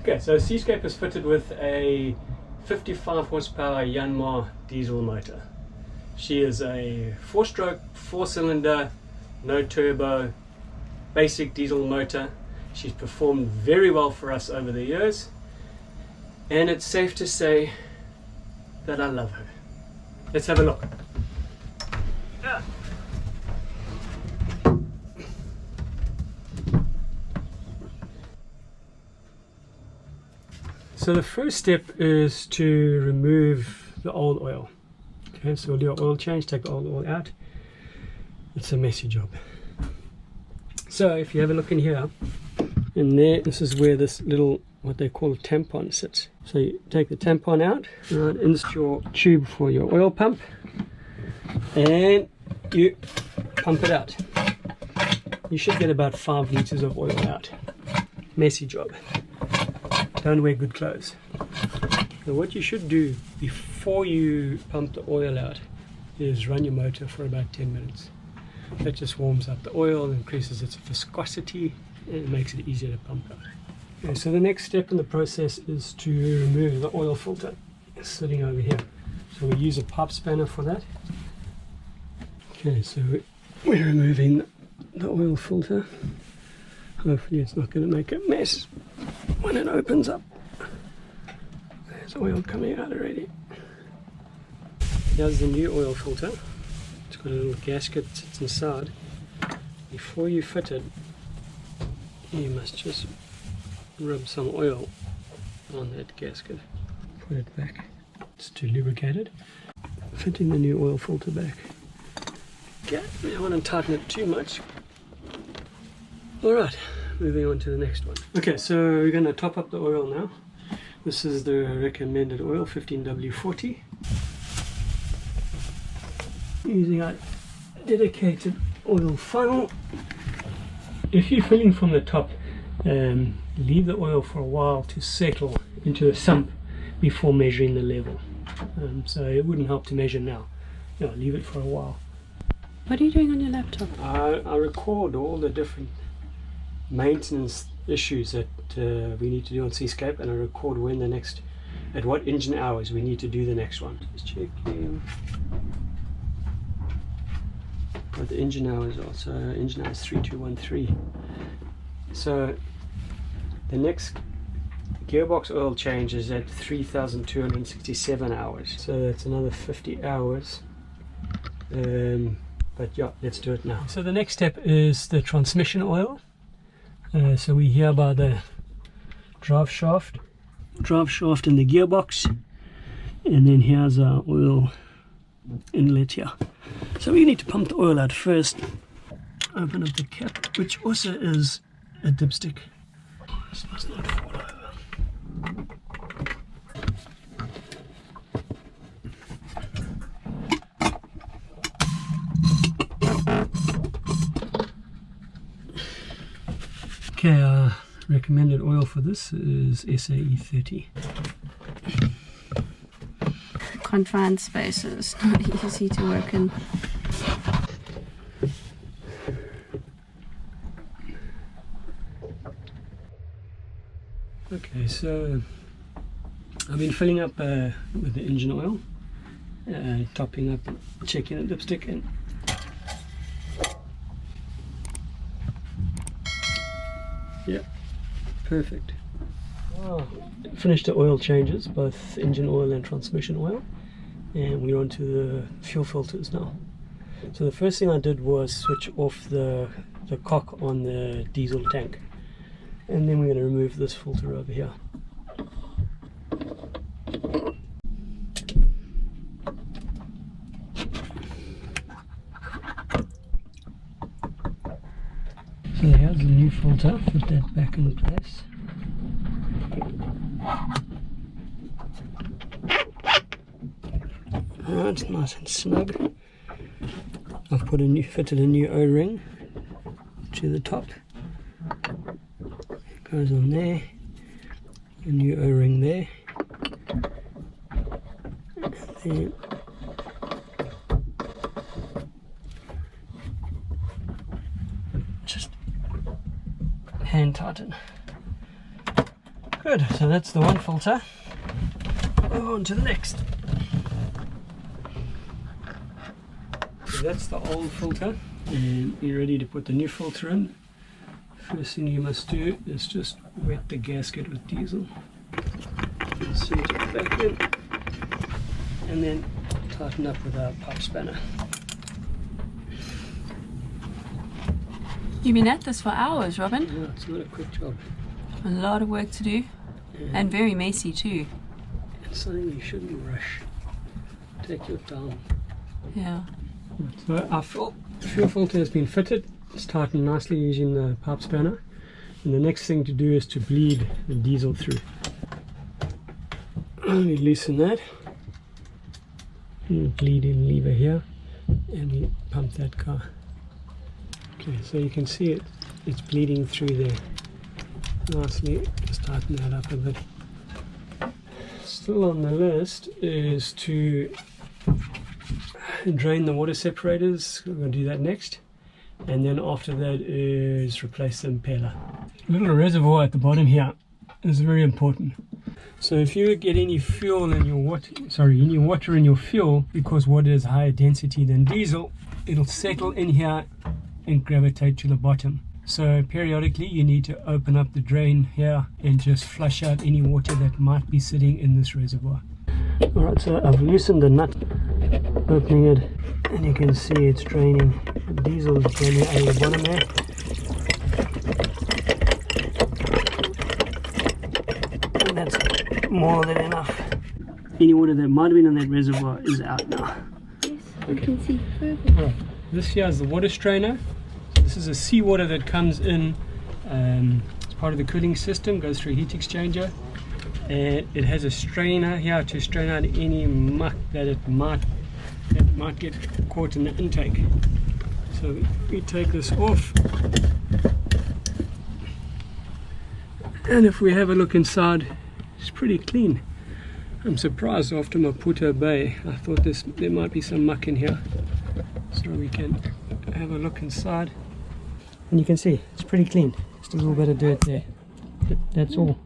Okay, so Seascape is fitted with a 55 horsepower Yanmar diesel motor. She is a 4-stroke, 4-cylinder, no turbo, basic diesel motor. She's performed very well for us over the years, and it's safe to say that I love her. Let's have a look. So the first step is to remove the old oil. Okay, so we'll do an oil change, take the old oil out. It's a messy job. So if you have a look in here, and there, this is where this little, what they call a tampon sits. So you take the tampon out, right, insert your tube for your oil pump, and you pump it out. You should get about 5 liters of oil out. Messy job. Don't wear good clothes. So what you should do before you pump the oil out is run your motor for about 10 minutes. That just warms up the oil, increases its viscosity, and it makes it easier to pump out. Okay, so the next step in the process is to remove the oil filter. It's sitting over here. So we use a pipe spanner for that. Okay, so we're removing the oil filter. Hopefully it's not going to make a mess when it opens up. There's oil coming out already. Here's the new oil filter. It's got a little gasket that sits inside. Before you fit it, you must just rub some oil on that gasket. Put it back. It's to lubricate it. Fitting the new oil filter back. Okay, we don't want to tighten it too much. Alright, moving on to the next one. Okay, so we're going to top up the oil now. This is the recommended oil, 15W40. Using a dedicated oil funnel. If you're filling from the top, leave the oil for a while to settle into a sump before measuring the level. So it wouldn't help to measure now. No, leave it for a while. What are you doing on your laptop? I record all the different maintenance issues that we need to do on Seascape, and I record when the next, at what engine hours we need to do the next one. Just checking what the engine hours are. So engine hours 3213. So the next gearbox oil change is at 3,267 hours. So that's another 50 hours. But yeah, let's do it now. So the next step is the transmission oil. So we're here by the drive shaft and the gearbox, and then here's our oil inlet here. So we need to pump the oil out first. Open up the cap, which also is a dipstick. This must not fall over. Okay, recommended oil for this is SAE 30. Confined spaces, not easy to work in. Okay, so I've been filling up with the engine oil, topping up, checking the dipstick in. Yeah, perfect. Oh, finished the oil changes, both engine oil and transmission oil, and we're on to the fuel filters now. So the first thing I did was switch off the cock on the diesel tank, and then we're going to remove this filter over here. So here's the new filter, put that back in place. Alright, nice and snug. I've fitted a new O-ring to the top. It goes on there. A new O-ring there. And then hand tighten. Good, so that's the one filter. On to the next. So that's the old filter, and you're ready to put the new filter in. First thing you must do is just wet the gasket with diesel. Sink it back in, and then tighten up with our pipe spanner. You've been at this for hours, Robin. Yeah, it's not a quick job. A lot of work to do, and very messy too. It's something you shouldn't rush. Take your time. Yeah. So our fuel filter has been fitted. It's tightened nicely using the pipe spanner. And the next thing to do is to bleed the diesel through. We loosen that. Bleeding lever here. And we pump that car. Okay, so you can see it's bleeding through there nicely. Just tighten that up a bit. Still on the list is to drain the water separators. We're going to do that next. And then after that is replace the impeller. Little reservoir at the bottom here is very important. So if you get any fuel in your water in your fuel, because water is higher density than diesel, it'll settle in here and gravitate to the bottom. So periodically you need to open up the drain here and just flush out any water that might be sitting in this reservoir. Alright, so I've loosened the nut, opening it, and you can see it's draining. The diesel is draining out of the bottom there. And that's more than enough. Any water that might have been in that reservoir is out now. Yes, I can see further. Alright, this here is the water strainer. This is a seawater that comes in as part of the cooling system, goes through a heat exchanger, and it has a strainer here to strain out any muck that might get caught in the intake. So we take this off, and if we have a look inside, it's pretty clean. I'm surprised after Maputo Bay. I thought there might be some muck in here, so we can have a look inside. And you can see it's pretty clean. Just a little bit of dirt there. That's all.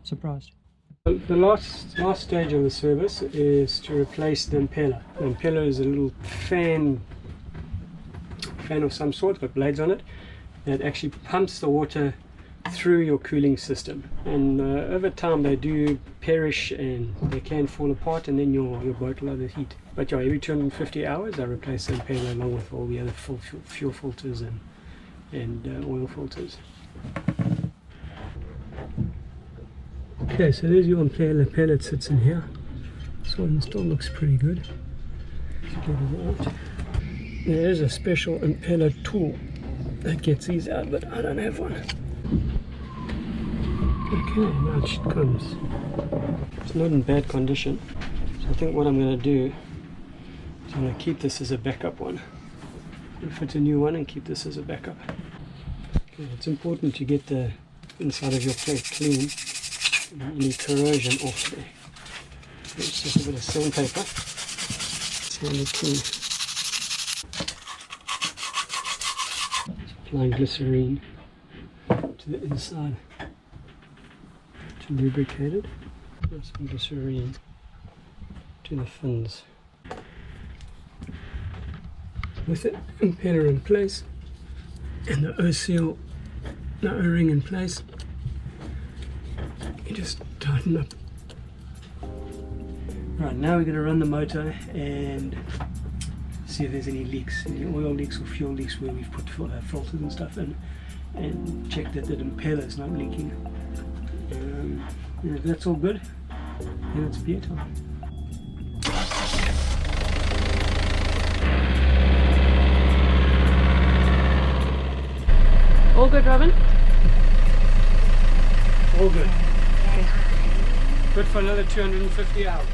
Surprised. The last stage of the service is to replace the impeller. The impeller is a little fan of some sort, got blades on it, that actually pumps the water through your cooling system. And over time they do perish and they can fall apart, and then your boat will overheat. But yeah, every 250 hours I replace the impeller along with all the other fuel filters and oil filters. Okay, so there's your impeller. It sits in here. This one still looks pretty good. Let's get it out. There is a special impeller tool that gets these out, but I don't have one. Okay, now it comes. It's not in bad condition. So I think what I'm going to do is I'm going to keep this as a backup one. Fit a new one and keep this as a backup. Okay, it's important to get the inside of your plate clean and any corrosion off there. It's just a bit of sandpaper. Sand it clean. Just applying glycerine to the inside to lubricate it. Some glycerine to the fins. With the impeller in place and the O-seal, the O-ring in place, you just tighten up. Right, now we're going to run the motor and see if there's any leaks, any oil leaks or fuel leaks where we've put filters and stuff in, and check that the impeller is not leaking. And if that's all good, then it's beer time. All good, Robin? All good. Good for another 250 hours.